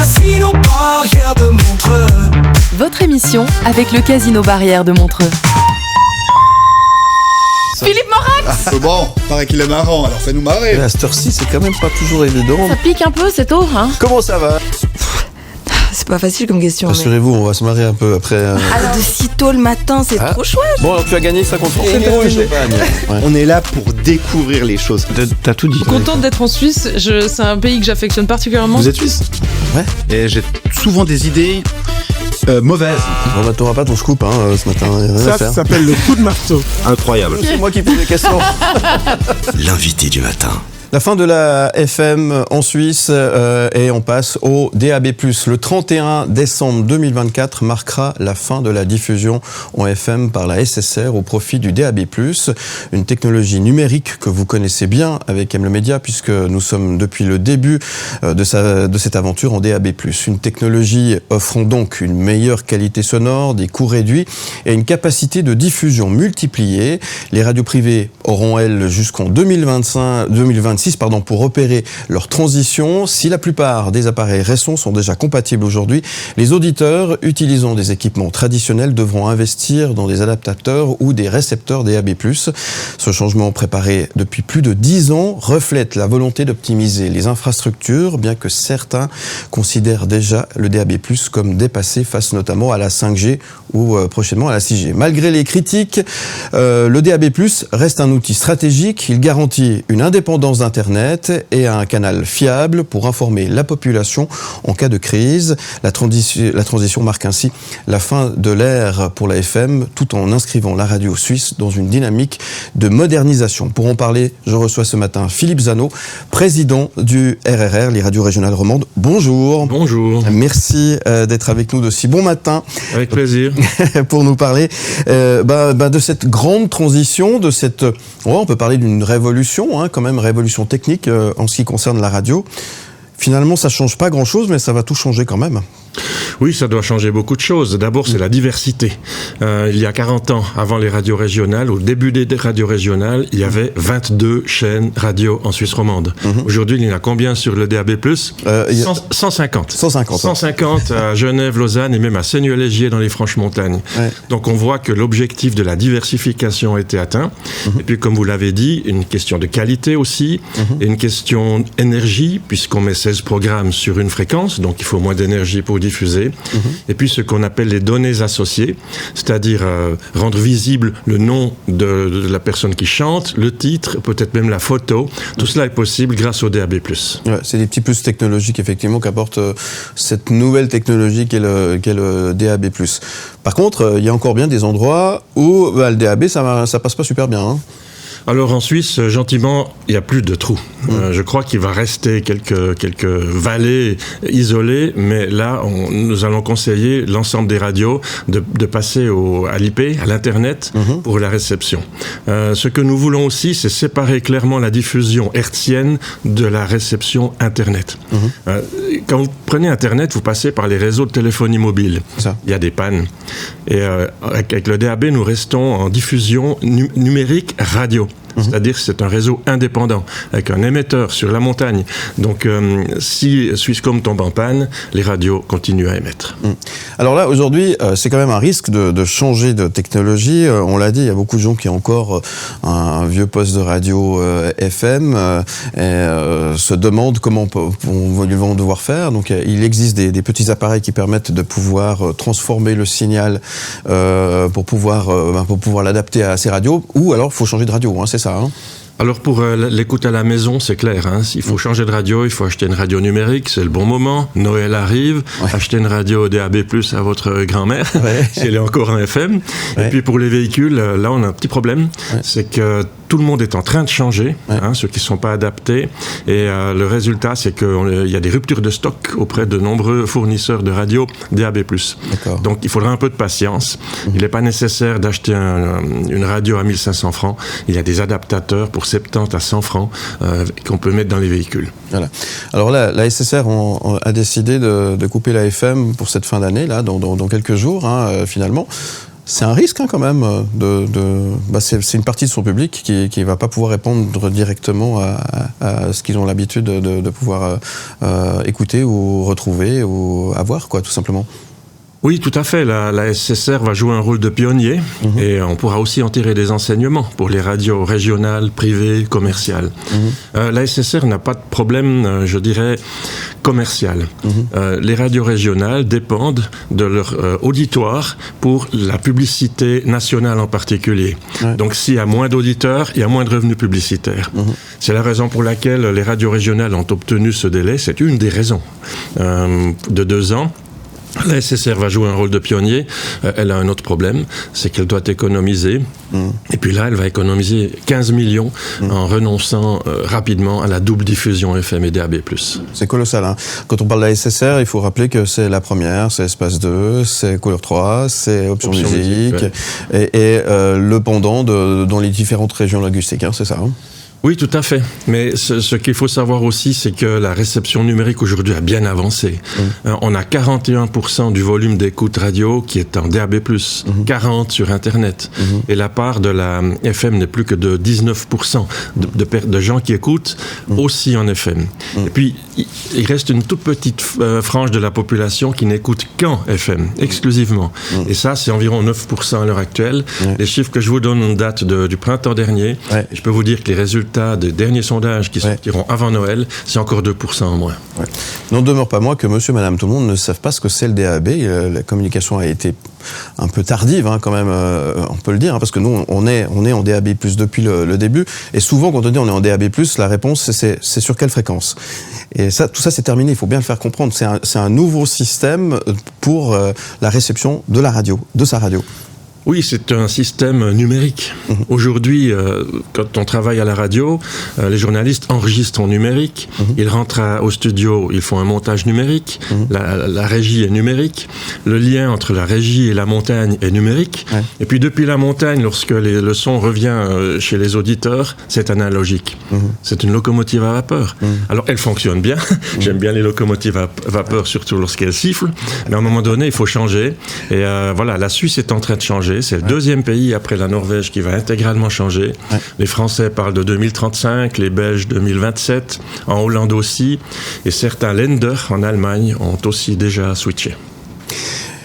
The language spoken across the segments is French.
Casino Barrière de Montreux. Votre émission avec le Casino Barrière de Montreux. Philippe Morax. Bon, paraît qu'il est marrant, alors fais-nous marrer. À cette heure-ci, c'est quand même pas toujours évident. Ça pique un peu, c'est tôt, hein? Comment ça va? C'est pas facile comme question. Rassurez-vous, on va se marrer un peu après. Alors de si tôt le matin, c'est trop chouette. Bon, alors tu as gagné 50 francs. Ouais. On est là pour découvrir les choses. T'as tout dit. Contente d'être en Suisse, c'est un pays que j'affectionne particulièrement. Vous êtes suisse? Ouais. Et j'ai souvent des idées mauvaises. On n'attendra pas ton scoop ce matin. Ça s'appelle le coup de marteau. Incroyable. C'est moi qui pose des questions. L'invité du matin. La fin de la FM en Suisse et on passe au DAB+. Le 31 décembre 2024 marquera la fin de la diffusion en FM par la SSR au profit du DAB+, une technologie numérique que vous connaissez bien avec M le Média puisque nous sommes depuis le début de cette aventure en DAB+. Une technologie offrant donc une meilleure qualité sonore, des coûts réduits et une capacité de diffusion multipliée. Les radios privées auront, elles, jusqu'en 2026 pour opérer leur transition. Si la plupart des appareils récents sont déjà compatibles aujourd'hui, les auditeurs utilisant des équipements traditionnels devront investir dans des adaptateurs ou des récepteurs DAB+. Ce changement préparé depuis plus de 10 ans reflète la volonté d'optimiser les infrastructures, bien que certains considèrent déjà le DAB+ comme dépassé face notamment à la 5G ou prochainement à la 6G. Malgré les critiques, le DAB+ reste un outil stratégique. Il garantit une indépendance d'Internet et un canal fiable pour informer la population en cas de crise. La transition marque ainsi la fin de l'ère pour la FM, tout en inscrivant la radio suisse dans une dynamique de modernisation. Pour en parler, je reçois ce matin Philippe Zano, président du RRR, les radios régionales romandes. Bonjour. Bonjour. Merci d'être avec nous de si bon matin. Avec plaisir. Pour nous parler de cette grande transition, de cette... on peut parler d'une révolution, quand même, révolution technique en ce qui concerne la radio. Finalement, ça change pas grand-chose, mais ça va tout changer quand même. Oui, ça doit changer beaucoup de choses. D'abord, c'est la diversité. Il y a 40 ans, avant les radios régionales, au début des radios régionales, il y avait 22 chaînes radio en Suisse romande. Aujourd'hui, il y en a combien sur le DAB+? 150. 150 à Genève, Lausanne et même à Seigneur-Légier dans les Franches-Montagnes. Ouais. Donc on voit que l'objectif de la diversification a été atteint. Et puis, comme vous l'avez dit, une question de qualité aussi, et une question énergie, puisqu'on met 16 programmes sur une fréquence, donc il faut moins d'énergie pour diffuser. Et puis ce qu'on appelle les données associées, c'est-à-dire rendre visible le nom de la personne qui chante, le titre, peut-être même la photo. Tout cela est possible grâce au DAB+. Ouais, c'est des petits plus technologiques effectivement qu'apporte cette nouvelle technologie qu'est le DAB+. Par contre, il y a encore bien des endroits où le DAB, ça passe pas super bien. Hein. Alors en Suisse, gentiment, il n'y a plus de trous. Je crois qu'il va rester quelques vallées isolées, mais là, nous allons conseiller l'ensemble des radios de passer à l'IP, à l'Internet, pour la réception. Ce que nous voulons aussi, c'est séparer clairement la diffusion hertzienne de la réception Internet. Quand vous prenez Internet, vous passez par les réseaux de téléphonie mobile. Il y a des pannes. Et avec le DAB, nous restons en diffusion numérique radio. C'est-à-dire que c'est un réseau indépendant, avec un émetteur sur la montagne. Donc, si Swisscom tombe en panne, les radios continuent à émettre. Alors là, aujourd'hui, c'est quand même un risque de changer de technologie. On l'a dit, il y a beaucoup de gens qui ont encore un vieux poste de radio FM et se demandent comment ils vont devoir faire. Donc, il existe des petits appareils qui permettent de pouvoir transformer le signal pour pouvoir l'adapter à ces radios. Ou alors, il faut changer de radio, c'est ça. Alors pour l'écoute à la maison, c'est clair. Il faut changer de radio, il faut acheter une radio numérique, c'est le bon moment. Noël arrive, acheter une radio DAB+ à votre grand-mère, si elle est encore en FM. Et puis pour les véhicules, là on a un petit problème, c'est que tout le monde est en train de changer, ceux qui ne sont pas adaptés. Et le résultat, c'est qu'il y a des ruptures de stock auprès de nombreux fournisseurs de radios DAB+. Donc il faudra un peu de patience. Il n'est pas nécessaire d'acheter une radio à 1500 francs. Il y a des adaptateurs pour 70 à 100 francs qu'on peut mettre dans les véhicules. Voilà. Alors là, la SSR a décidé de couper la FM pour cette fin d'année, là, dans quelques jours, finalement. c'est un risque quand même. C'est une partie de son public qui ne va pas pouvoir répondre directement à ce qu'ils ont l'habitude de pouvoir écouter ou retrouver ou avoir, quoi, tout simplement. Oui, tout à fait. La SSR va jouer un rôle de pionnier et on pourra aussi en tirer des enseignements pour les radios régionales, privées, commerciales. La SSR n'a pas de problème, je dirais, commercial. Les radios régionales dépendent de leur auditoire pour la publicité nationale en particulier. Ouais. Donc s'il y a moins d'auditeurs, il y a moins de revenus publicitaires. C'est la raison pour laquelle les radios régionales ont obtenu ce délai. C'est une des raisons de 2 ans. La SSR va jouer un rôle de pionnier. Elle a un autre problème, c'est qu'elle doit économiser. Et puis là, elle va économiser 15 millions en renonçant rapidement à la double diffusion FM et DAB+. C'est colossal. Hein. Quand on parle de la SSR, il faut rappeler que c'est la première, c'est Espace 2, c'est Couleur 3, c'est Option Musique, ouais. et le pendant dans les différentes régions linguistiques, hein, c'est ça, hein. Oui, tout à fait. Mais ce qu'il faut savoir aussi, c'est que la réception numérique aujourd'hui a bien avancé. On a 41% du volume d'écoute radio qui est en DAB+, 40% sur Internet. Et la part de la FM n'est plus que de 19% de gens qui écoutent aussi en FM. Et puis, il reste une toute petite frange de la population qui n'écoute qu'en FM, exclusivement. Et ça, c'est environ 9% à l'heure actuelle. Les chiffres que je vous donne datent du printemps dernier. Et je peux vous dire que les résultats des derniers sondages qui sortiront avant Noël, c'est encore 2% en moins. Ouais. N'en demeure pas moins que monsieur, madame, tout le monde ne savent pas ce que c'est le DAB. La communication a été un peu tardive, hein, quand même, on peut le dire, hein, parce que nous, on est en DAB+, depuis le début. Et souvent, quand on dit on est en DAB+, la réponse, c'est sur quelle fréquence. Et ça, tout ça, c'est terminé, il faut bien le faire comprendre. C'est un nouveau système pour la réception de la radio, de sa radio. Oui, c'est un système numérique. Aujourd'hui, quand on travaille à la radio, les journalistes enregistrent en numérique, ils rentrent au studio, ils font un montage numérique, la régie est numérique, le lien entre la régie et la montagne est numérique, et puis depuis la montagne, lorsque le son revient chez les auditeurs, c'est analogique. C'est une locomotive à vapeur. Alors, elle fonctionne bien, j'aime bien les locomotives à vapeur, surtout lorsqu'elles sifflent, mais à un moment donné, il faut changer, et voilà, la Suisse est en train de changer. C'est le deuxième pays après la Norvège qui va intégralement changer. Les Français parlent de 2035, les Belges 2027, en Hollande aussi, et certains Länder en Allemagne ont aussi déjà switché.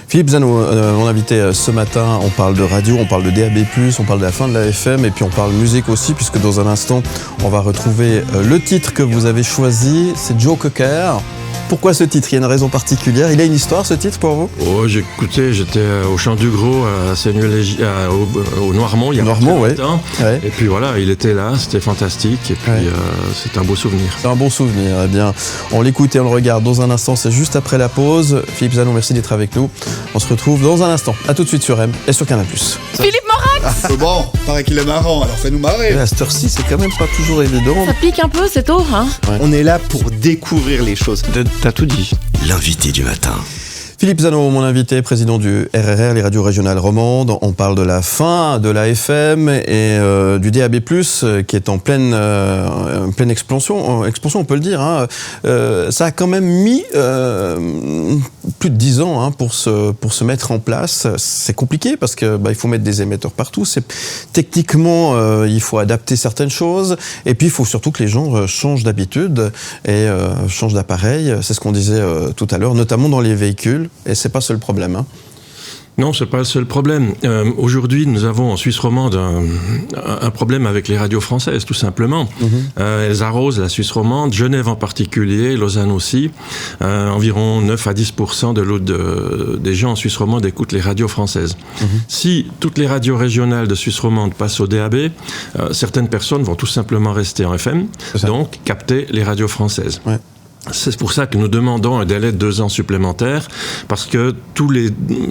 Philippe Zano, mon invité ce matin, on parle de radio, on parle de DAB+, on parle de la fin de la FM, et puis on parle musique aussi, puisque dans un instant, on va retrouver le titre que vous avez choisi, c'est Joe Cocker. Pourquoi ce titre ? Il y a une raison particulière. Il a une histoire, ce titre, pour vous ? Oh, j'écoutais, j'étais au Chant du Gros, à au Noirmont, il y a longtemps. Ouais. Et puis voilà, il était là, c'était fantastique. Et puis, c'est un beau souvenir. C'est un bon souvenir. Eh bien, on l'écoute et on le regarde dans un instant. C'est juste après la pause. Philippe Zano, merci d'être avec nous. On se retrouve dans un instant. À tout de suite sur M et sur Canal+. Philippe Morax Bon, paraît qu'il est marrant, alors fais-nous marrer. À cette heure-ci, c'est quand même pas toujours évident. Ça pique un peu, c'est tôt, hein ? On est là pour découvrir les choses. T'as tout dit. L'invité du matin. Philippe Zano, mon invité, président du RRR, les radios régionales romandes. On parle de la fin de la FM et du DAB+, qui est en pleine expansion, on peut le dire. Hein. Ça a quand même mis plus de 10 ans, hein, pour se mettre en place. C'est compliqué parce que il faut mettre des émetteurs partout. Techniquement, il faut adapter certaines choses. Et puis, il faut surtout que les gens changent d'habitude et changent d'appareil. C'est ce qu'on disait tout à l'heure, notamment dans les véhicules. Et c'est pas ça le problème, hein. Non, c'est pas le seul problème. Aujourd'hui, nous avons en Suisse romande un problème avec les radios françaises, tout simplement. Elles arrosent la Suisse romande, Genève en particulier, Lausanne aussi. Environ 9 à 10% des gens en Suisse romande écoutent les radios françaises. Si toutes les radios régionales de Suisse romande passent au DAB, certaines personnes vont tout simplement rester en FM, donc capter les radios françaises. Ouais. C'est pour ça que nous demandons un délai de 2 ans supplémentaires, parce que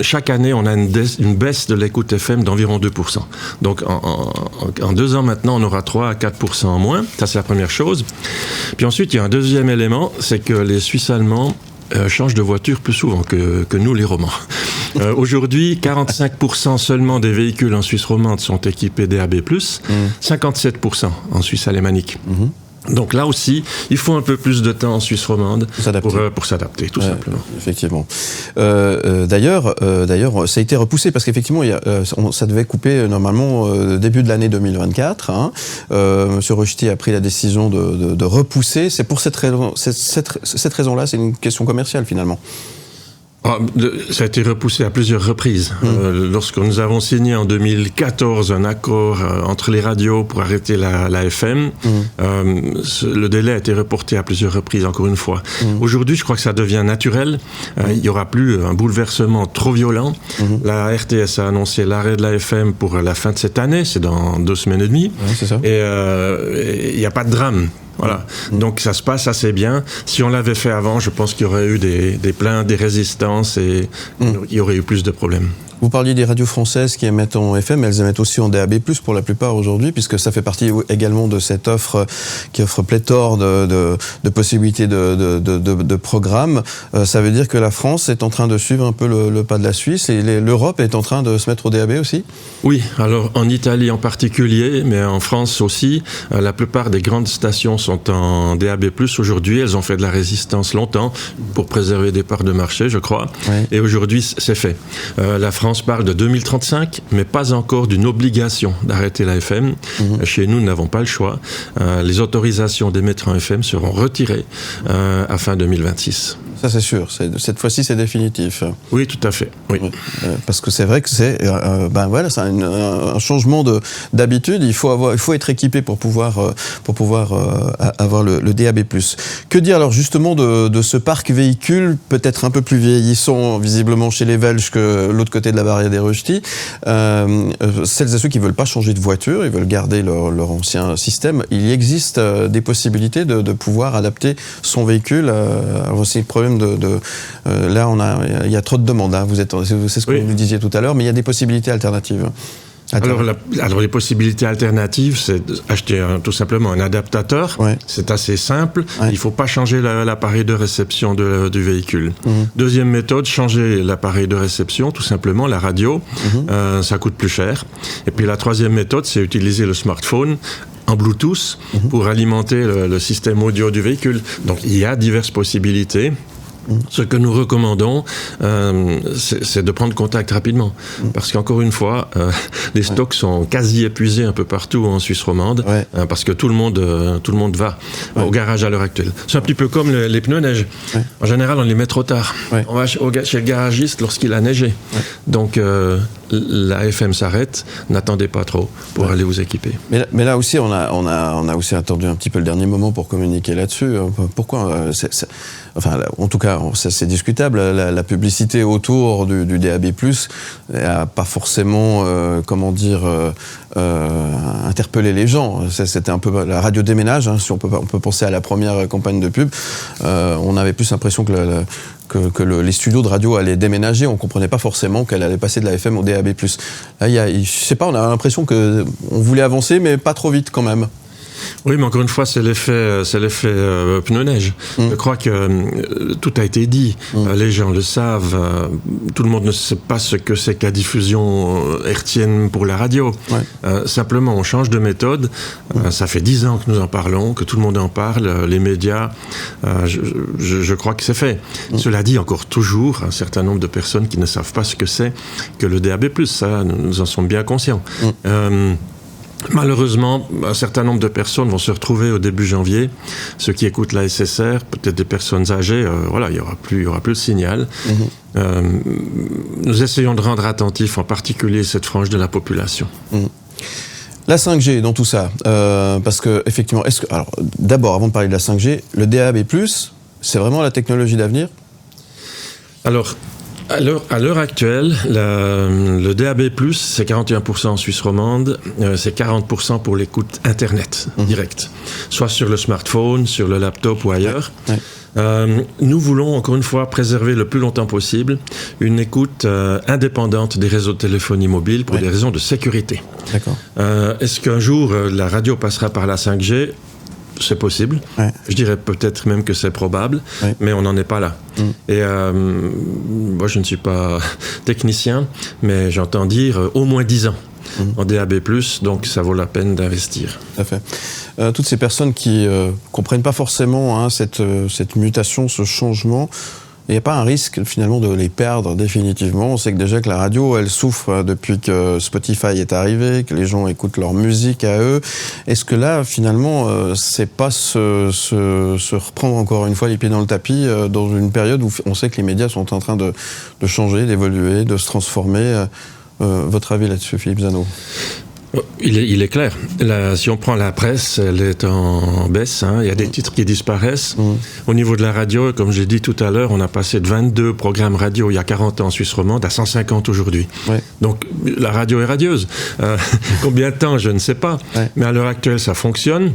chaque année, on a une baisse de l'écoute FM d'environ 2%. Donc, en 2 ans maintenant, on aura 3 à 4% en moins. Ça, c'est la première chose. Puis ensuite, il y a un deuxième élément, c'est que les Suisses allemands changent de voiture plus souvent que nous, les Romans. Aujourd'hui, 45% seulement des véhicules en Suisse romande sont équipés DAB+, 57% en Suisse alémanique. Donc là aussi, il faut un peu plus de temps en Suisse romande pour s'adapter, tout simplement. Effectivement. D'ailleurs, ça a été repoussé parce qu'effectivement, ça devait couper normalement début de l'année 2024. Monsieur Rochety a pris la décision de repousser. C'est pour cette raison. Cette raison-là, c'est une question commerciale finalement. Ça a été repoussé à plusieurs reprises. Lorsque nous avons signé en 2014 un accord entre les radios pour arrêter la FM, le délai a été reporté à plusieurs reprises, encore une fois. Aujourd'hui, je crois que ça devient naturel. Il n'y aura plus un bouleversement trop violent. La RTS a annoncé l'arrêt de la FM pour la fin de cette année, c'est dans 2 semaines et demie. C'est ça. Et il n'y a pas de drame. Voilà. Donc ça se passe assez bien. Si on l'avait fait avant, je pense qu'il y aurait eu des plaintes, des résistances et il y aurait eu plus de problèmes. Vous parliez des radios françaises qui émettent en FM, elles émettent aussi en DAB+, pour la plupart aujourd'hui, puisque ça fait partie également de cette offre qui offre pléthore de possibilités de programmes. Ça veut dire que la France est en train de suivre un peu le pas de la Suisse et l'Europe est en train de se mettre au DAB aussi ? Oui, alors en Italie en particulier, mais en France aussi, la plupart des grandes stations sont en DAB+. Aujourd'hui, elles ont fait de la résistance longtemps pour préserver des parts de marché, je crois. Oui. Et aujourd'hui, c'est fait. La France parle de 2035, mais pas encore d'une obligation d'arrêter la FM. Chez nous n'avons pas le choix. Les autorisations d'émettre en FM seront retirées à fin 2026. Ça, c'est sûr. Cette fois-ci, c'est définitif. Oui, tout à fait. Oui. Parce que c'est vrai que c'est c'est un changement d'habitude. Il faut être équipé pour pouvoir avoir le DAB+. Que dire alors justement de ce parc véhicule, peut-être un peu plus vieillissant visiblement chez les Belges que l'autre côté de la barrière des Rochety. Celles et ceux qui ne veulent pas changer de voiture, ils veulent garder leur ancien système. Il existe des possibilités de pouvoir adapter son véhicule. C'est le problème là, il y a trop de demandes. C'est ce que vous nous disiez tout à l'heure, mais il y a des possibilités alternatives. Alors les possibilités alternatives, c'est d'acheter tout simplement un adaptateur. Ouais. C'est assez simple. Ouais. Il ne faut pas changer l'appareil de réception du véhicule. Deuxième méthode, changer l'appareil de réception, tout simplement, la radio. Ça coûte plus cher. Et puis la troisième méthode, c'est utiliser le smartphone en Bluetooth pour alimenter le système audio du véhicule. Donc il y a diverses possibilités. Ce que nous recommandons, c'est de prendre contact rapidement. Parce qu'encore une fois, les stocks sont quasi épuisés un peu partout en Suisse romande, parce que tout le monde va au garage à l'heure actuelle. C'est un petit peu comme les pneus neige. En général, on les met trop tard. On va chez le garagiste lorsqu'il a neigé. Donc, la FM s'arrête, n'attendez pas trop pour aller vous équiper. Mais là aussi, on a aussi attendu un petit peu le dernier moment pour communiquer là-dessus. Pourquoi en tout cas, c'est discutable. La publicité autour du DAB+, n'a pas forcément, interpellé les gens. C'était un peu la radio déménage, si on peut penser à la première campagne de pub. On avait plus l'impression que les studios de radio allaient déménager. On ne comprenait pas forcément qu'elle allait passer de la FM au DAB+. Là, je sais pas, on a l'impression qu'on voulait avancer, mais pas trop vite quand même. Oui, mais encore une fois, c'est l'effet pneu neige. Je crois que tout a été dit. Les gens le savent. Tout le monde ne sait pas ce que c'est que la diffusion hertzienne pour la radio. Simplement, on change de méthode. Ça fait 10 ans que nous en parlons, que tout le monde en parle, les médias. Je crois que c'est fait. Cela dit, encore toujours un certain nombre de personnes qui ne savent pas ce que c'est que le DAB+. Ça, nous en sommes bien conscients. Malheureusement, un certain nombre de personnes vont se retrouver au début janvier. Ceux qui écoutent la SSR, peut-être des personnes âgées, il y aura plus de signal. Nous essayons de rendre attentif, en particulier cette frange de la population. La 5G dans tout ça, parce que effectivement, alors d'abord, avant de parler de la 5G, le DAB+, c'est vraiment la technologie d'avenir ? Alors, à l'heure actuelle, le DAB+, c'est 41% en Suisse romande, c'est 40% pour l'écoute Internet directe, soit sur le smartphone, sur le laptop ou ailleurs. Nous voulons, encore une fois, préserver le plus longtemps possible une écoute indépendante des réseaux de téléphonie mobile pour des raisons de sécurité. D'accord. Est-ce qu'un jour, la radio passera par la 5G ? C'est possible. Je dirais peut-être même que c'est probable, mais on n'en est pas là. Et moi, je ne suis pas technicien, mais j'entends dire au moins 10 ans. en DAB+, donc ça vaut la peine d'investir. Tout à fait. Toutes ces personnes qui comprennent pas forcément cette mutation, ce changement, il n'y a pas un risque finalement de les perdre définitivement. On sait que déjà que la radio, elle souffre depuis que Spotify est arrivé, que les gens écoutent leur musique à eux. Est-ce que là, finalement, c'est pas se reprendre encore une fois les pieds dans le tapis dans une période où on sait que les médias sont en train de changer, d'évoluer, de se transformer. Votre avis là-dessus, Philippe Zano? Il est clair. Si on prend la presse, elle est en baisse. Il y a des titres qui disparaissent. Au niveau de la radio, comme j'ai dit tout à l'heure, on a passé de 22 programmes radio il y a 40 ans en Suisse romande à 150 aujourd'hui. Ouais. Donc la radio est radieuse. Combien de temps, je ne sais pas. Ouais. Mais à l'heure actuelle, ça fonctionne.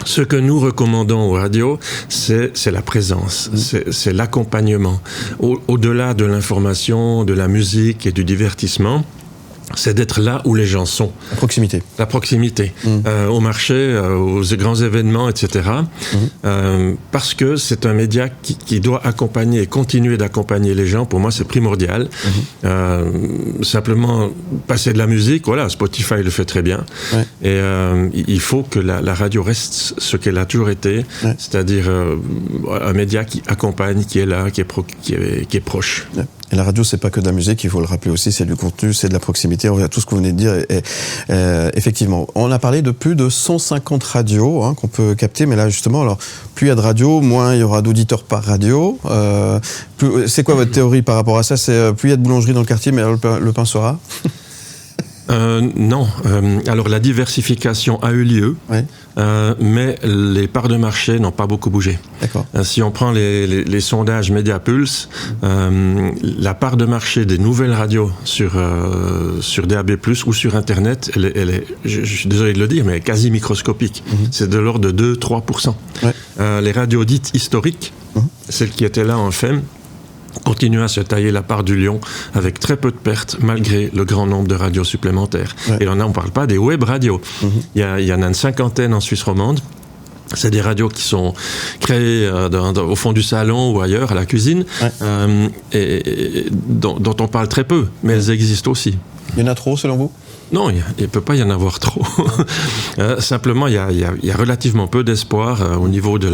Ce que nous recommandons aux radios, c'est la présence, c'est l'accompagnement. Au-delà de l'information, de la musique et du divertissement, c'est d'être là où les gens sont. La proximité. La proximité. Au marché, aux grands événements, etc. Parce que c'est un média qui doit accompagner et continuer d'accompagner les gens. Pour moi, c'est primordial. Simplement, passer de la musique, voilà, Spotify le fait très bien. Ouais. Et il faut que la radio reste ce qu'elle a toujours été, c'est-à-dire un média qui accompagne, qui est là, qui est proche. Ouais. Et la radio, c'est pas que de la musique, il faut le rappeler aussi, c'est du contenu, c'est de la proximité, tout ce que vous venez de dire. Effectivement, on a parlé de plus de 150 radios qu'on peut capter, mais là justement, alors plus il y a de radios, moins il y aura d'auditeurs par radio. C'est quoi votre théorie par rapport à ça? C'est plus il y a de boulangeries dans le quartier, mais alors le pain sera non. Alors la diversification a eu lieu, mais les parts de marché n'ont pas beaucoup bougé. D'accord. Si on prend les sondages Mediapulse, la part de marché des nouvelles radios sur DAB+, ou sur Internet, elle est, je suis désolé de le dire, mais quasi microscopique. C'est de l'ordre de 2-3%. Ouais. Les radios dites historiques, celles qui étaient là en FM, continuent à se tailler la part du lion avec très peu de pertes malgré le grand nombre de radios supplémentaires. Ouais. Et là, on ne parle pas des web radios. Il y en a une 50aine en Suisse romande. C'est des radios qui sont créées au fond du salon ou ailleurs, à la cuisine, et dont on parle très peu, mais elles existent aussi. Il y en a trop, selon vous ? Non, il ne peut pas y en avoir trop. Simplement, il y a relativement peu d'espoir au niveau de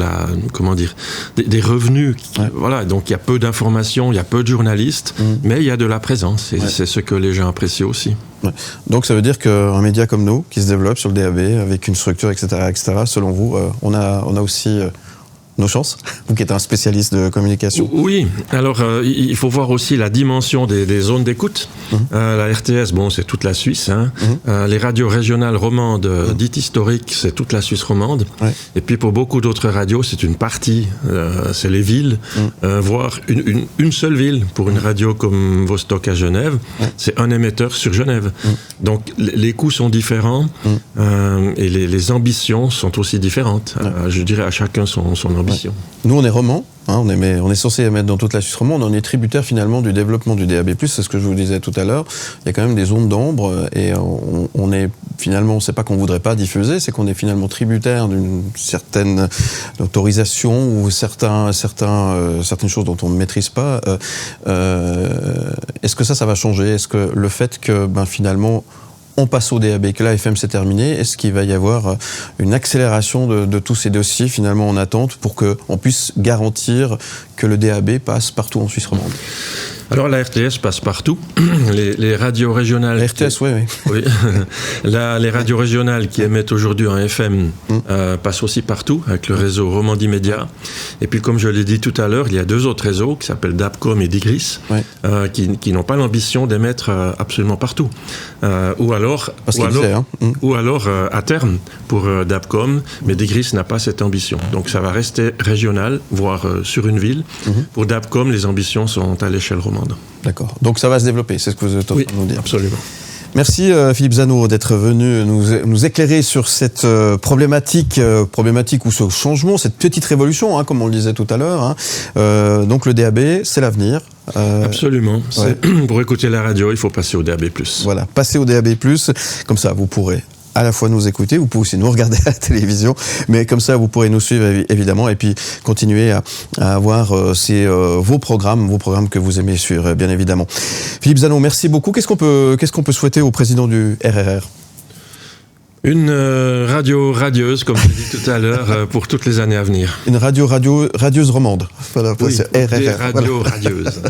des revenus. Voilà, donc il y a peu d'informations, il y a peu de journalistes, mais il y a de la présence, et c'est ce que les gens apprécient aussi. Ouais. Donc ça veut dire qu'un média comme nous, qui se développe sur le DAB, avec une structure, etc., selon vous, on a aussi nos chances, vous qui êtes un spécialiste de communication. Oui, alors il faut voir aussi la dimension des zones d'écoute. La RTS, c'est toute la Suisse. Les radios régionales romandes, dites historiques, c'est toute la Suisse romande. Et puis pour beaucoup d'autres radios, c'est une partie, c'est les villes, voire une seule ville. Pour une radio comme Vostok à Genève, c'est un émetteur sur Genève. Donc les coûts sont différents et les ambitions sont aussi différentes. Je dirais à chacun son ambition. Nous, on est romans, on est censé émettre dans toute la Suisse romande, on est tributaire finalement du développement du DAB+, c'est ce que je vous disais tout à l'heure. Il y a quand même des zones d'ombre et on est finalement, c'est pas qu'on voudrait pas diffuser, c'est qu'on est finalement tributaire d'une certaine autorisation ou certaines choses dont on ne maîtrise pas. Est-ce que ça va changer? Est-ce que le fait que finalement on passe au DAB, que la FM c'est terminé, est-ce qu'il va y avoir une accélération de tous ces dossiers finalement en attente pour qu'on puisse garantir que le DAB passe partout en Suisse romande? Alors la RTS passe partout. Les radios régionales... La RTS, oui. Les radios régionales qui émettent aujourd'hui en FM passent aussi partout avec le réseau Romandie Média. Et puis comme je l'ai dit tout à l'heure, il y a deux autres réseaux qui s'appellent DABCOM et Digris qui n'ont pas l'ambition d'émettre absolument partout. Ou alors à terme pour DABCOM, mais Digris n'a pas cette ambition. Donc ça va rester régional, voire sur une ville. Pour DABCOM, les ambitions sont à l'échelle romande. D'accord. Donc ça va se développer, c'est ce que vous êtes en train de nous dire. Absolument. Merci Philippe Zano d'être venu nous éclairer sur cette problématique ou ce changement, cette petite révolution, comme on le disait tout à l'heure. Donc le DAB, c'est l'avenir. Absolument. Pour écouter la radio, il faut passer au DAB+. Voilà, passer au DAB+, comme ça vous pourrez à la fois nous écouter, vous pouvez aussi nous regarder à la télévision, mais comme ça vous pourrez nous suivre évidemment et puis continuer à avoir vos programmes que vous aimez suivre bien évidemment. Philippe Zanon, merci beaucoup. Qu'est-ce qu'on peut souhaiter au président du RRR ? Une radio radieuse, comme je l'ai dit tout à l'heure, pour toutes les années à venir. Une radieuse romande. Voilà, oui, c'est RRR. Des radios radieuses.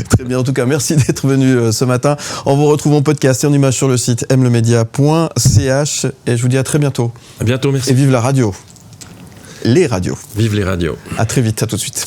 Très bien, en tout cas, merci d'être venu ce matin. On vous retrouve en podcast et en image sur le site mlemedia.ch et je vous dis à très bientôt. À bientôt, merci. Et vive la radio. Les radios. Vive les radios. À très vite, à tout de suite.